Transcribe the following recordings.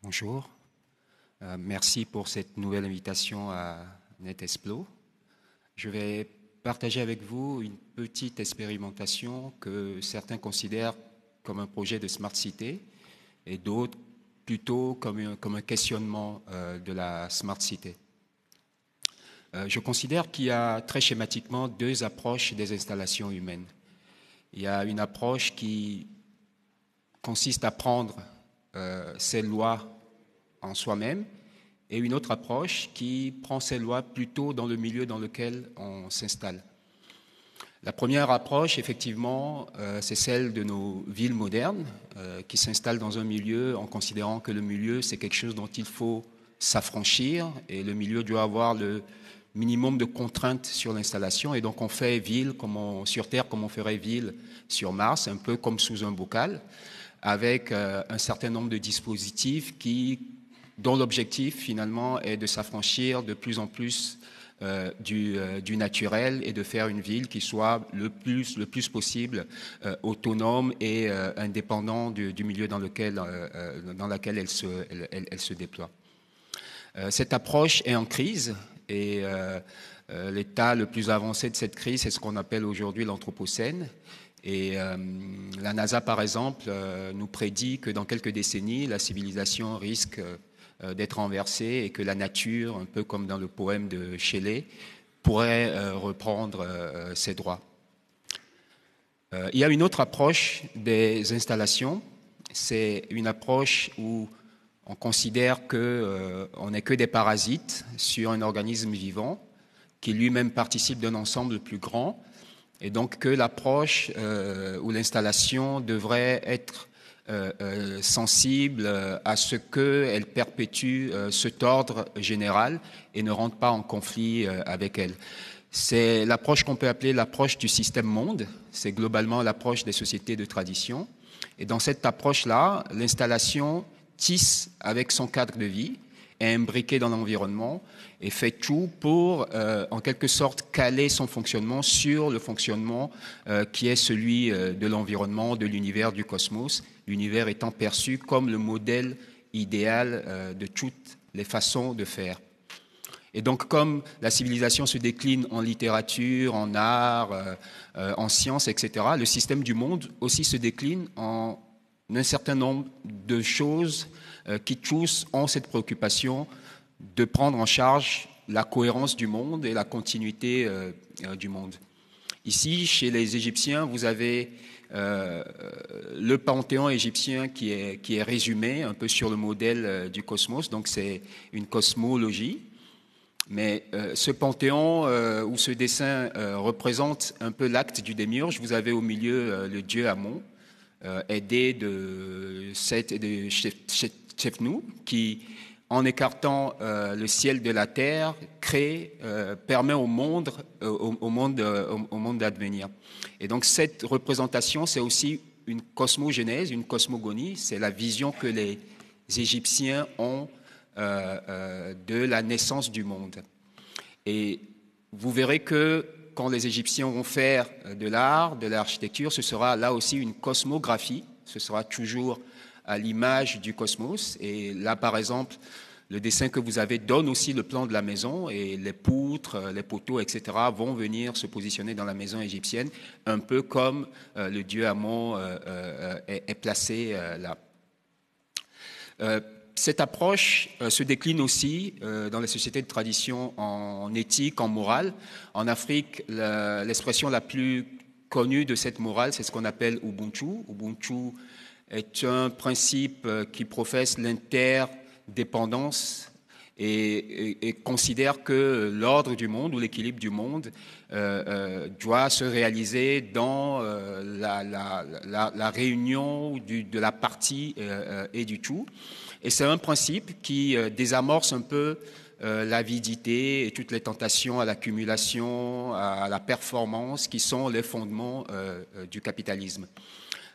Bonjour. Merci pour cette nouvelle invitation à NetExplo. Je vais partager avec vous une petite expérimentation que certains considèrent comme un projet de Smart City et d'autres plutôt comme un questionnement de la Smart City. Je considère qu'il y a très schématiquement deux approches des installations humaines. Il y a une approche qui consiste à prendre ces lois en soi-même et une autre approche qui prend ces lois plutôt dans le milieu dans lequel on s'installe. La première approche, effectivement, c'est celle de nos villes modernes qui s'installent dans un milieu en considérant que le milieu, c'est quelque chose dont il faut s'affranchir et le milieu doit avoir le minimum de contraintes sur l'installation et donc on fait ville sur Terre comme on ferait ville sur Mars, un peu comme sous un bocal, avec un certain nombre de dispositifs dont l'objectif finalement est de s'affranchir de plus en plus du naturel et de faire une ville qui soit le plus possible autonome et indépendant du milieu dans lequel elle se déploie. Cette approche est en crise et l'état le plus avancé de cette crise, c'est ce qu'on appelle aujourd'hui l'anthropocène. Et la NASA, par exemple, nous prédit que dans quelques décennies, la civilisation risque d'être renversée et que la nature, un peu comme dans le poème de Shelley, pourrait reprendre ses droits. Il y a une autre approche des installations. C'est une approche où on considère qu'on n'est que des parasites sur un organisme vivant qui lui-même participe d'un ensemble plus grand. Et donc que l'approche ou l'installation devrait être sensible à ce qu'elle perpétue cet ordre général et ne rentre pas en conflit avec elle. C'est l'approche qu'on peut appeler l'approche du système monde, c'est globalement l'approche des sociétés de tradition. Et dans cette approche-là, l'installation tisse avec son cadre de vie, est imbriquée dans l'environnement et fait tout pour, en quelque sorte, caler son fonctionnement sur le fonctionnement qui est celui de l'environnement, de l'univers, du cosmos, l'univers étant perçu comme le modèle idéal de toutes les façons de faire. Et donc, comme la civilisation se décline en littérature, en art, en sciences, etc., le système du monde aussi se décline en un certain nombre de choses qui tous ont cette préoccupation de prendre en charge la cohérence du monde et la continuité du monde. Ici, chez les Égyptiens, vous avez le panthéon égyptien qui est résumé un peu sur le modèle du cosmos, donc c'est une cosmologie. Mais ce panthéon ou ce dessin représente un peu l'acte du démiurge. Vous avez au milieu le dieu Amon, aidé de Seth et de Tchefnou, qui, en écartant le ciel de la terre, permet au monde d'advenir. Et donc cette représentation, c'est aussi une cosmogénèse, une cosmogonie, c'est la vision que les Égyptiens ont de la naissance du monde. Et vous verrez que quand les Égyptiens vont faire de l'art, de l'architecture, ce sera là aussi une cosmographie, ce sera toujours à l'image du cosmos. Et là, par exemple, le dessin que vous avez donne aussi le plan de la maison et les poutres, les poteaux, etc. vont venir se positionner dans la maison égyptienne, un peu comme le dieu Amon est placé là. Cette approche se décline aussi dans les sociétés de tradition en éthique, en morale. En Afrique, l'expression la plus connue de cette morale, c'est ce qu'on appelle Ubuntu. Ubuntu est un principe qui professe l'interdépendance et considère que l'ordre du monde ou l'équilibre du monde doit se réaliser dans la réunion de la partie et du tout. Et c'est un principe qui désamorce un peu l'avidité et toutes les tentations à l'accumulation, à la performance qui sont les fondements du capitalisme.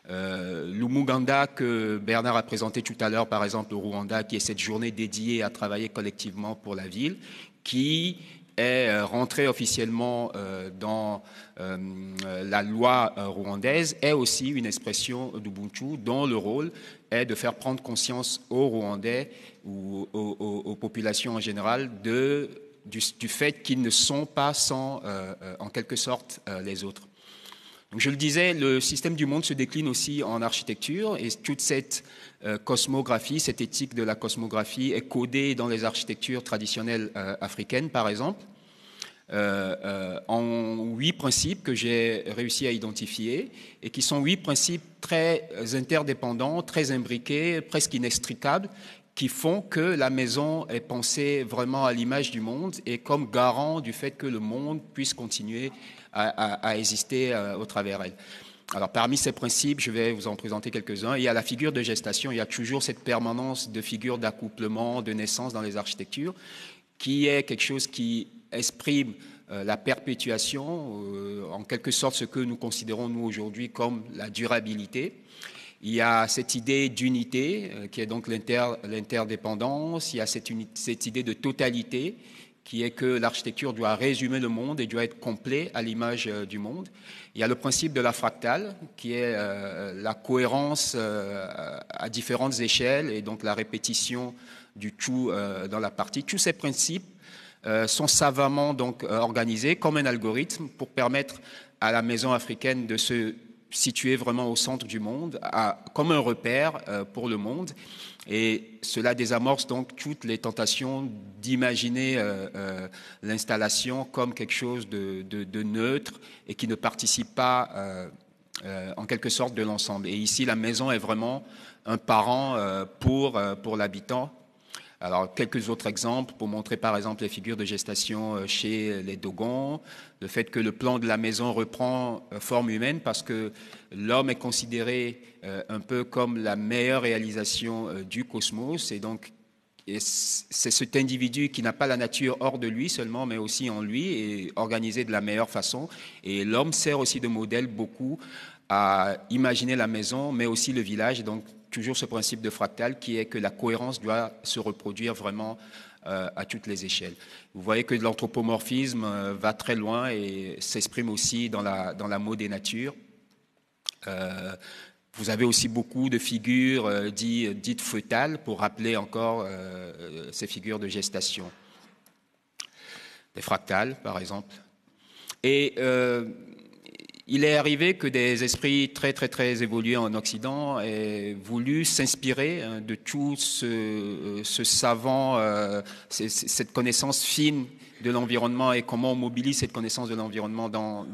L'Umuganda que Bernard a présenté tout à l'heure, par exemple au Rwanda, qui est cette journée dédiée à travailler collectivement pour la ville, qui est rentré officiellement dans la loi rwandaise est aussi une expression d'Ubuntu dont le rôle est de faire prendre conscience aux Rwandais ou aux populations en général du fait qu'ils ne sont pas sans, en quelque sorte, les autres. Donc, je le disais, le système du monde se décline aussi en architecture et toute cette cosmographie, cette éthique de la cosmographie est codée dans les architectures traditionnelles africaines, par exemple, en 8 principes que j'ai réussi à identifier et qui sont 8 principes très interdépendants, très imbriqués, presque inextricables, qui font que la maison est pensée vraiment à l'image du monde et comme garant du fait que le monde puisse continuer à exister au travers elle. Alors, parmi ces principes, je vais vous en présenter quelques-uns. Il y a la figure de gestation, il y a toujours cette permanence de figure d'accouplement, de naissance dans les architectures, qui est quelque chose qui exprime la perpétuation, en quelque sorte ce que nous considérons, nous, aujourd'hui, comme la durabilité. Il y a cette idée d'unité, qui est donc l'interdépendance. Il y a cette idée de totalité, qui est que l'architecture doit résumer le monde et doit être complet à l'image du monde. Il y a le principe de la fractale, qui est la cohérence à différentes échelles et donc la répétition du tout dans la partie. Tous ces principes sont savamment donc organisés comme un algorithme pour permettre à la maison africaine de se situé vraiment au centre du monde, comme un repère pour le monde. Et cela désamorce donc toutes les tentations d'imaginer l'installation comme quelque chose de neutre et qui ne participe pas en quelque sorte de l'ensemble. Et ici, la maison est vraiment un parent pour l'habitant. Alors, quelques autres exemples pour montrer par exemple les figures de gestation chez les Dogons, le fait que le plan de la maison reprend forme humaine parce que l'homme est considéré un peu comme la meilleure réalisation du cosmos et donc c'est cet individu qui n'a pas la nature hors de lui seulement, mais aussi en lui et organisé de la meilleure façon. Et l'homme sert aussi de modèle beaucoup à imaginer la maison, mais aussi le village. Et donc, toujours ce principe de fractal qui est que la cohérence doit se reproduire vraiment à toutes les échelles. Vous voyez que l'anthropomorphisme va très loin et s'exprime aussi dans la mode des natures. Vous avez aussi beaucoup de figures dites fœtales pour rappeler encore ces figures de gestation. Des fractales, par exemple. Et il est arrivé que des esprits très évolués en Occident aient voulu s'inspirer de tout ce savant, cette connaissance fine de l'environnement et comment on mobilise cette connaissance de l'environnement dans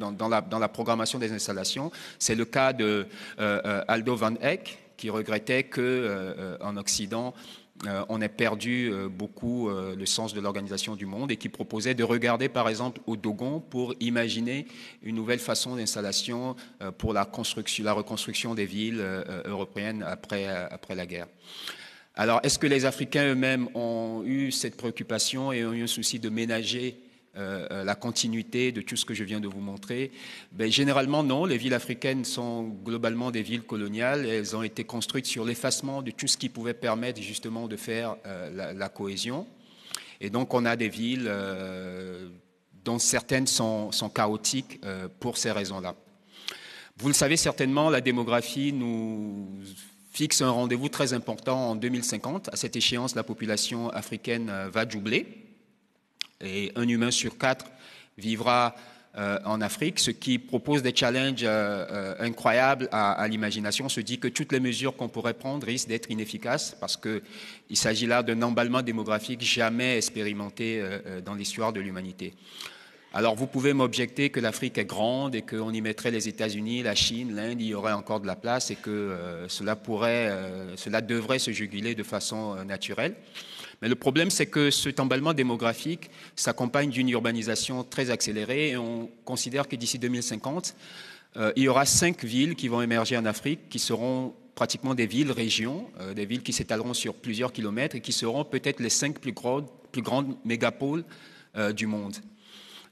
la programmation des installations. C'est le cas de Aldo van Eyck, qui regrettait qu'en Occident, on ait perdu beaucoup le sens de l'organisation du monde et qui proposait de regarder par exemple au Dogon pour imaginer une nouvelle façon d'installation pour la reconstruction des villes européennes après la guerre. Alors, est-ce que les Africains eux-mêmes ont eu cette préoccupation et ont eu un souci de ménager la continuité de tout ce que je viens de vous montrer? Généralement, non. Les villes africaines sont globalement des villes coloniales. Elles ont été construites sur l'effacement de tout ce qui pouvait permettre justement de faire la cohésion. Et donc, on a des villes dont certaines sont chaotiques pour ces raisons-là. Vous le savez certainement, la démographie nous fixe un rendez-vous très important en 2050. À cette échéance, la population africaine va doubler. Et un humain sur 4 vivra en Afrique, ce qui propose des challenges incroyables à l'imagination. On se dit que toutes les mesures qu'on pourrait prendre risquent d'être inefficaces parce qu'il s'agit là d'un emballement démographique jamais expérimenté dans l'histoire de l'humanité. Alors vous pouvez m'objecter que l'Afrique est grande et qu'on y mettrait les États-Unis, la Chine, l'Inde, il y aurait encore de la place et que cela devrait se juguler de façon naturelle. Mais le problème, c'est que cet emballement démographique s'accompagne d'une urbanisation très accélérée et on considère que d'ici 2050, il y aura 5 villes qui vont émerger en Afrique qui seront pratiquement des villes-régions, des villes qui s'étaleront sur plusieurs kilomètres et qui seront peut-être les 5 plus grandes mégapoles du monde.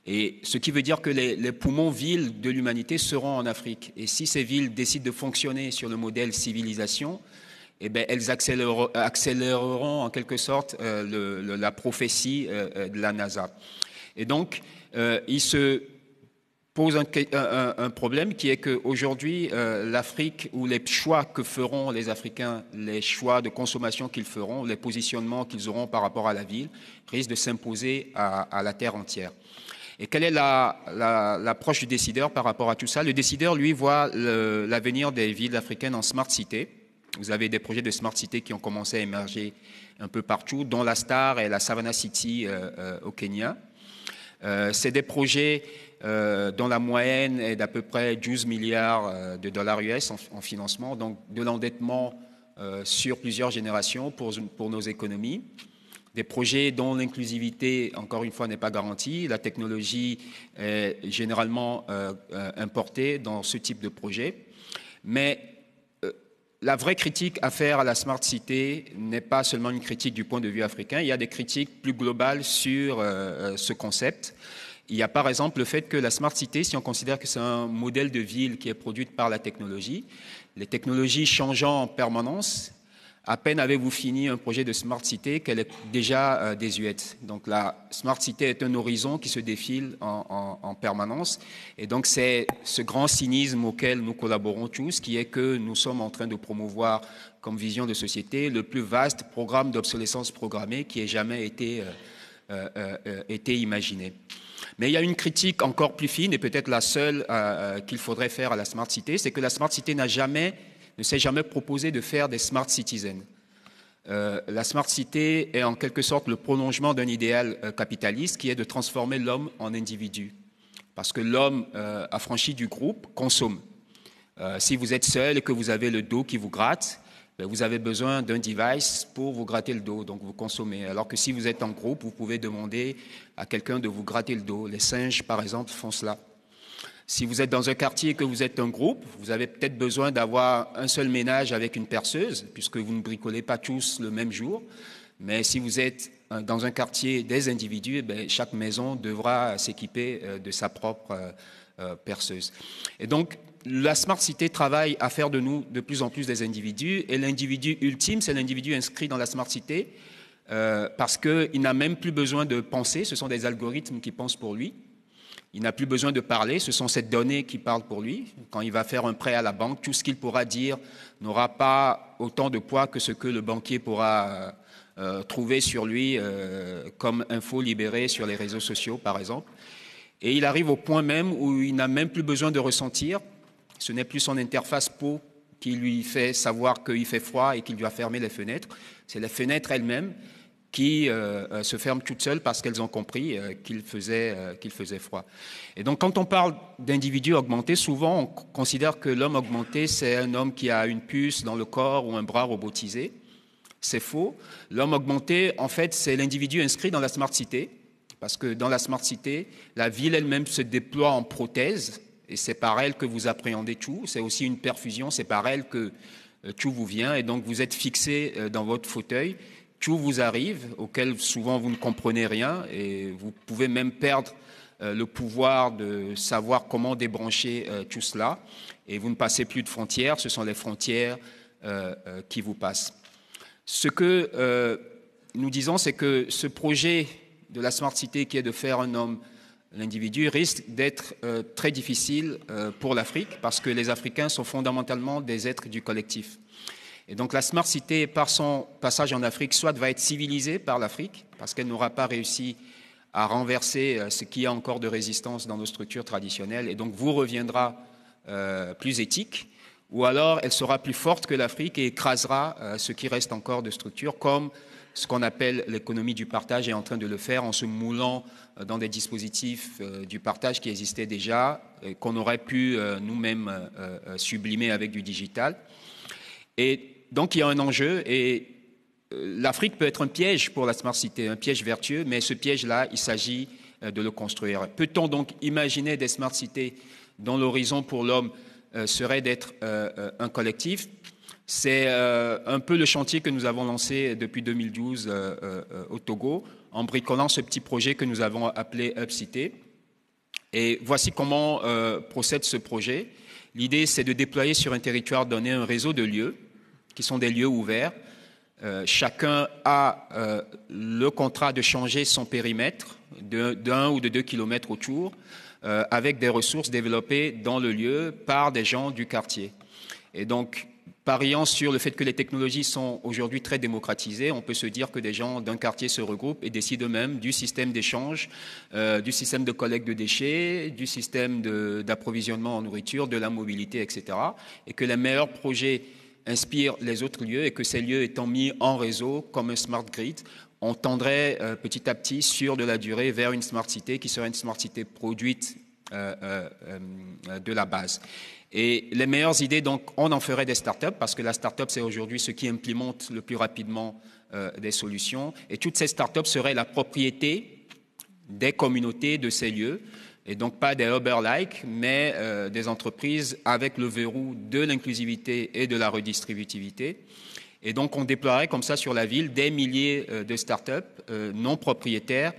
Et ce qui veut dire que les poumons villes de l'humanité seront en Afrique. Et si ces villes décident de fonctionner sur le modèle civilisation, eh bien, elles accéléreront en quelque sorte la prophétie de la NASA. Et donc, il se pose un problème qui est qu'aujourd'hui, l'Afrique, ou les choix que feront les Africains, les choix de consommation qu'ils feront, les positionnements qu'ils auront par rapport à la ville, risquent de s'imposer à la terre entière. Et quelle est l'approche du décideur par rapport à tout ça? Le décideur, lui, voit l'avenir des villes africaines en smart city. Vous avez des projets de smart city qui ont commencé à émerger un peu partout, dont la Star et la Savannah City au Kenya. C'est des projets dont la moyenne est d'à peu près 12 milliards de dollars US en financement, donc de l'endettement sur plusieurs générations pour nos économies. Des projets dont l'inclusivité, encore une fois, n'est pas garantie. La technologie est généralement importée dans ce type de projet. Mais la vraie critique à faire à la Smart City n'est pas seulement une critique du point de vue africain. Il y a des critiques plus globales sur ce concept. Il y a par exemple le fait que la Smart City, si on considère que c'est un modèle de ville qui est produit par la technologie, les technologies changeant en permanence, à peine avez-vous fini un projet de Smart City qu'elle est déjà désuète. Donc la Smart City est un horizon qui se défile en permanence. Et donc c'est ce grand cynisme auquel nous collaborons tous, qui est que nous sommes en train de promouvoir comme vision de société le plus vaste programme d'obsolescence programmée qui ait jamais été imaginé. Mais il y a une critique encore plus fine, et peut-être la seule qu'il faudrait faire à la Smart City, c'est que la Smart City ne s'est jamais proposé de faire des smart citizens. La smart city est en quelque sorte le prolongement d'un idéal capitaliste qui est de transformer l'homme en individu. Parce que l'homme affranchi du groupe consomme. Si vous êtes seul et que vous avez le dos qui vous gratte, vous avez besoin d'un device pour vous gratter le dos, donc vous consommez. Alors que si vous êtes en groupe, vous pouvez demander à quelqu'un de vous gratter le dos. Les singes, par exemple, font cela. Si vous êtes dans un quartier et que vous êtes un groupe, vous avez peut-être besoin d'avoir un seul ménage avec une perceuse, puisque vous ne bricolez pas tous le même jour. Mais si vous êtes dans un quartier des individus, chaque maison devra s'équiper de sa propre perceuse. Et donc, la Smart City travaille à faire de nous de plus en plus des individus. Et l'individu ultime, c'est l'individu inscrit dans la Smart City, parce qu'il n'a même plus besoin de penser, ce sont des algorithmes qui pensent pour lui. Il n'a plus besoin de parler, ce sont ces données qui parlent pour lui. Quand il va faire un prêt à la banque, tout ce qu'il pourra dire n'aura pas autant de poids que ce que le banquier pourra trouver sur lui comme info libérée sur les réseaux sociaux, par exemple. Et il arrive au point même où il n'a même plus besoin de ressentir. Ce n'est plus son interface peau qui lui fait savoir qu'il fait froid et qu'il doit fermer les fenêtres. C'est les fenêtres elles-mêmes qui se ferment toutes seules parce qu'elles ont compris qu'il faisait froid. Et donc, quand on parle d'individus augmentés, souvent, on considère que l'homme augmenté, c'est un homme qui a une puce dans le corps ou un bras robotisé. C'est faux. L'homme augmenté, en fait, c'est l'individu inscrit dans la Smart City, parce que dans la Smart City, la ville elle-même se déploie en prothèse, et c'est par elle que vous appréhendez tout. C'est aussi une perfusion, c'est par elle que tout vous vient, et donc vous êtes fixé dans votre fauteuil. Tout vous arrive, auquel souvent vous ne comprenez rien, et vous pouvez même perdre le pouvoir de savoir comment débrancher tout cela, et vous ne passez plus de frontières, ce sont les frontières qui vous passent. Ce que nous disons, c'est que ce projet de la Smart City, qui est de faire un homme l'individu, risque d'être très difficile pour l'Afrique, parce que les Africains sont fondamentalement des êtres du collectif. Et donc la Smart City, par son passage en Afrique, soit va être civilisée par l'Afrique, parce qu'elle n'aura pas réussi à renverser ce qu'il y a encore de résistance dans nos structures traditionnelles, et donc vous reviendra plus éthique, ou alors elle sera plus forte que l'Afrique et écrasera ce qui reste encore de structures, comme ce qu'on appelle l'économie du partage est en train de le faire en se moulant dans des dispositifs du partage qui existaient déjà, qu'on aurait pu nous-mêmes sublimer avec du digital. Et donc il y a un enjeu, et l'Afrique peut être un piège pour la Smart City, un piège vertueux, mais ce piège-là, il s'agit de le construire. Peut-on donc imaginer des Smart Cities dont l'horizon pour l'homme serait d'être un collectif? C'est un peu le chantier que nous avons lancé depuis 2012 au Togo, en bricolant ce petit projet que nous avons appelé UpCity. Et voici comment procède ce projet. L'idée, c'est de déployer sur un territoire donné un réseau de lieux, qui sont des lieux ouverts, chacun a le contrat de changer son périmètre d'1 ou de 2 kilomètres autour avec des ressources développées dans le lieu par des gens du quartier. Et donc, pariant sur le fait que les technologies sont aujourd'hui très démocratisées, on peut se dire que des gens d'un quartier se regroupent et décident eux-mêmes du système d'échange, du système de collecte de déchets, du système d'approvisionnement en nourriture, de la mobilité, etc. Et que les meilleurs projets inspirent les autres lieux et que ces lieux étant mis en réseau comme un smart grid, on tendrait petit à petit sur de la durée vers une smart city qui serait une smart city produite de la base. Et les meilleures idées, donc, on en ferait des startups parce que la startup, c'est aujourd'hui ce qui implémente le plus rapidement des solutions. Et toutes ces startups seraient la propriété des communautés de ces lieux. Et donc pas des Uber-like, mais des entreprises avec le verrou de l'inclusivité et de la redistributivité. Et donc on déploierait comme ça sur la ville des milliers de startups non propriétaires.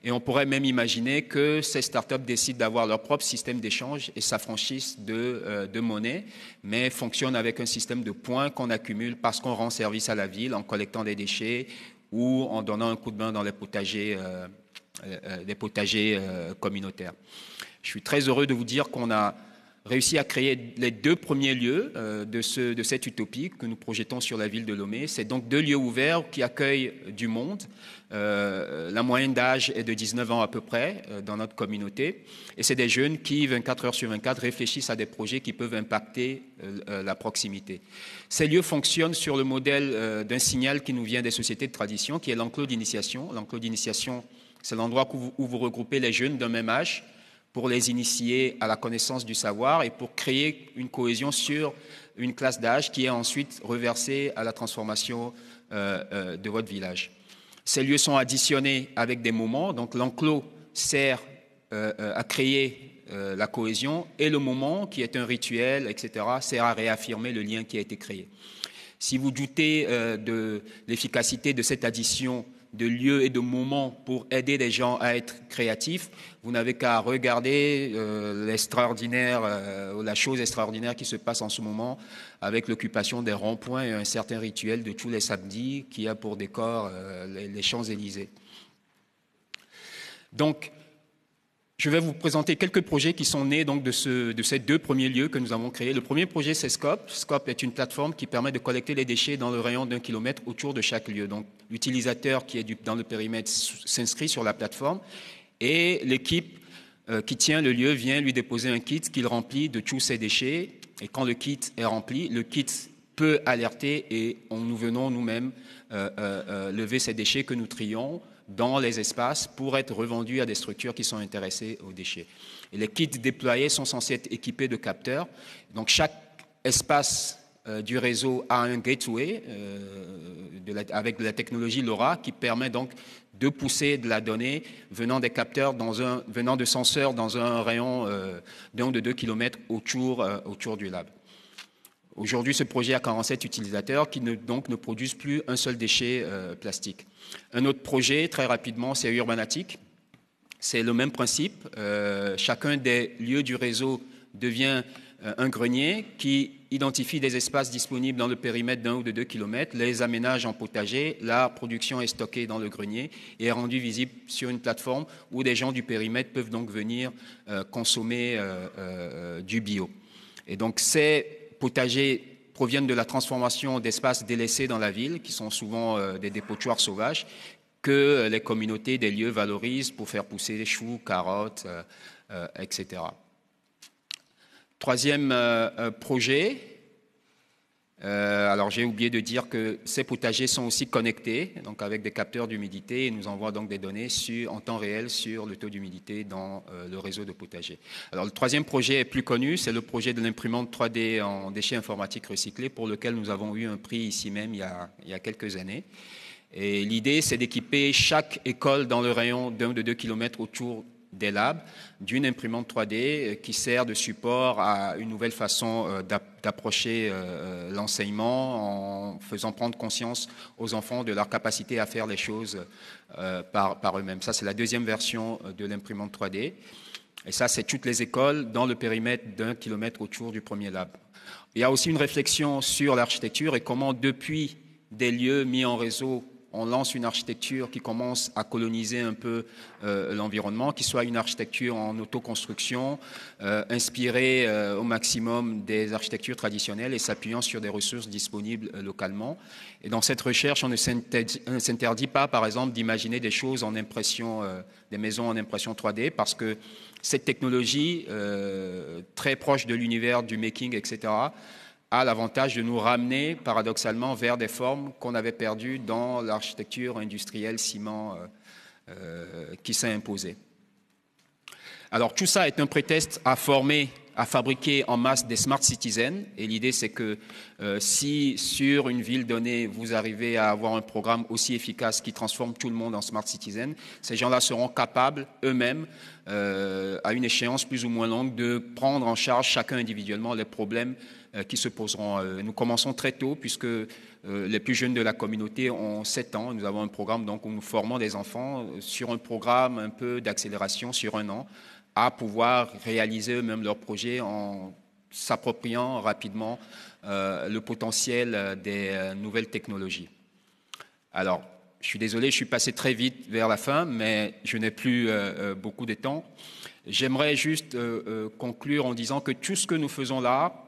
Et on pourrait même imaginer que ces startups décident d'avoir leur propre système d'échange et s'affranchissent de monnaie, mais fonctionnent avec un système de points qu'on accumule parce qu'on rend service à la ville en collectant des déchets ou en donnant un coup de main dans les potagers communautaires. Je suis très heureux de vous dire qu'on a réussi à créer les 2 premiers lieux de cette utopie que nous projetons sur la ville de Lomé. C'est donc 2 lieux ouverts qui accueillent du monde. La moyenne d'âge est de 19 ans à peu près dans notre communauté. Et c'est des jeunes qui, 24 heures sur 24, réfléchissent à des projets qui peuvent impacter la proximité. Ces lieux fonctionnent sur le modèle d'un signal qui nous vient des sociétés de tradition, qui est l'enclos d'initiation. L'enclos d'initiation, c'est l'endroit où vous regroupez les jeunes d'un même âge pour les initier à la connaissance du savoir et pour créer une cohésion sur une classe d'âge qui est ensuite reversée à la transformation de votre village. Ces lieux sont additionnés avec des moments, donc l'enclos sert à créer la cohésion et le moment, qui est un rituel, etc., sert à réaffirmer le lien qui a été créé. Si vous doutez de l'efficacité de cette addition de lieux et de moments pour aider les gens à être créatifs, vous n'avez qu'à regarder la chose extraordinaire qui se passe en ce moment avec l'occupation des ronds-points et un certain rituel de tous les samedis qui a pour décor les Champs-Élysées. Donc, je vais vous présenter quelques projets qui sont nés donc, de ces 2 premiers lieux que nous avons créés. Le premier projet, c'est Scope. Scope est une plateforme qui permet de collecter les déchets dans le rayon d'1 kilomètre autour de chaque lieu. Donc, l'utilisateur qui est dans le périmètre s'inscrit sur la plateforme et l'équipe qui tient le lieu vient lui déposer un kit qu'il remplit de tous ses déchets. Et quand le kit est rempli, le kit peut alerter et nous venons nous-mêmes lever ces déchets que nous trions dans les espaces pour être revendus à des structures qui sont intéressées aux déchets. Et les kits déployés sont censés être équipés de capteurs. Donc chaque espace du réseau a un gateway avec de la technologie LoRa qui permet donc de pousser de la donnée venant des capteurs, venant de senseurs dans un rayon d'1 ou de 2 km autour du lab. Aujourd'hui, ce projet a 47 utilisateurs qui ne produisent plus un seul déchet plastique. Un autre projet, très rapidement, c'est Urbanatic. C'est le même principe. Chacun des lieux du réseau devient un grenier qui identifie des espaces disponibles dans le périmètre d'1 ou de 2 km, les aménage en potager, la production est stockée dans le grenier et est rendue visible sur une plateforme où des gens du périmètre peuvent donc venir consommer du bio. Et donc ces potagers proviennent de la transformation d'espaces délaissés dans la ville, qui sont souvent des dépotoirs sauvages, que les communautés des lieux valorisent pour faire pousser des choux, carottes, etc. Troisième projet, alors j'ai oublié de dire que ces potagers sont aussi connectés, donc avec des capteurs d'humidité, et nous envoient donc des données en temps réel sur le taux d'humidité dans le réseau de potagers. Alors le troisième projet est plus connu, c'est le projet de l'imprimante 3D en déchets informatiques recyclés, pour lequel nous avons eu un prix ici même il y a quelques années. Et l'idée, c'est d'équiper chaque école dans le rayon d'1 ou de 2 km autour des labs d'une imprimante 3D qui sert de support à une nouvelle façon d'approcher l'enseignement en faisant prendre conscience aux enfants de leur capacité à faire les choses par eux-mêmes. Ça, c'est la deuxième version de l'imprimante 3D. Et ça, c'est toutes les écoles dans le périmètre d'1 kilomètre autour du premier lab. Il y a aussi une réflexion sur l'architecture et comment, depuis des lieux mis en réseau, on lance une architecture qui commence à coloniser un peu l'environnement, qui soit une architecture en autoconstruction, inspirée au maximum des architectures traditionnelles et s'appuyant sur des ressources disponibles localement. Et dans cette recherche, on ne s'interdit pas, par exemple, d'imaginer des choses en impression, des maisons en impression 3D, parce que cette technologie, très proche de l'univers du making, etc., a l'avantage de nous ramener paradoxalement vers des formes qu'on avait perdues dans l'architecture industrielle ciment qui s'est imposée. Alors tout ça est un prétexte à former, à fabriquer en masse des smart citizens, et l'idée c'est que si sur une ville donnée vous arrivez à avoir un programme aussi efficace qui transforme tout le monde en smart citizen, ces gens-là seront capables eux-mêmes à une échéance plus ou moins longue de prendre en charge chacun individuellement les problèmes qui se poseront. Nous commençons très tôt puisque les plus jeunes de la communauté ont 7 ans. Nous avons un programme donc, où nous formons des enfants sur un programme un peu d'accélération sur 1 an à pouvoir réaliser eux-mêmes leurs projets en s'appropriant rapidement le potentiel des nouvelles technologies. Alors, je suis désolé, je suis passé très vite vers la fin, mais je n'ai plus beaucoup de temps. J'aimerais juste conclure en disant que tout ce que nous faisons là,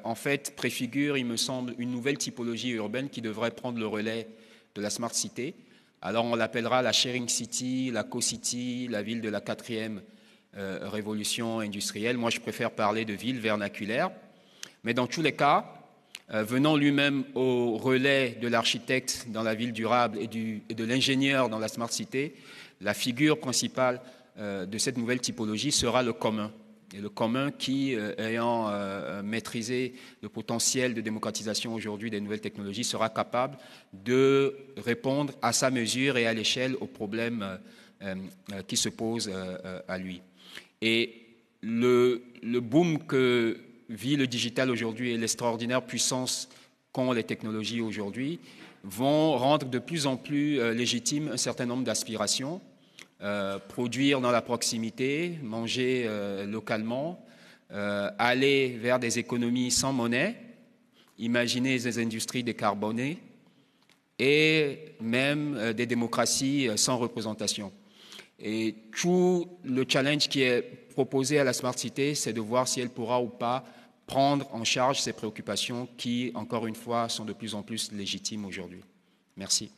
en fait, préfigure, il me semble, une nouvelle typologie urbaine qui devrait prendre le relais de la Smart City. Alors, on l'appellera la Sharing City, la Co-City, la ville de la 4e révolution industrielle. Moi, je préfère parler de ville vernaculaire. Mais dans tous les cas, venant lui-même au relais de l'architecte dans la ville durable et de l'ingénieur dans la Smart City, la figure principale de cette nouvelle typologie sera le commun. Et le commun qui, ayant maîtrisé le potentiel de démocratisation aujourd'hui des nouvelles technologies, sera capable de répondre à sa mesure et à l'échelle aux problèmes qui se posent à lui. Et le boom que vit le digital aujourd'hui et l'extraordinaire puissance qu'ont les technologies aujourd'hui vont rendre de plus en plus légitime un certain nombre d'aspirations. Produire dans la proximité, manger localement, aller vers des économies sans monnaie, imaginer des industries décarbonées et même des démocraties sans représentation. Et tout le challenge qui est proposé à la Smart City, c'est de voir si elle pourra ou pas prendre en charge ces préoccupations qui, encore une fois, sont de plus en plus légitimes aujourd'hui. Merci.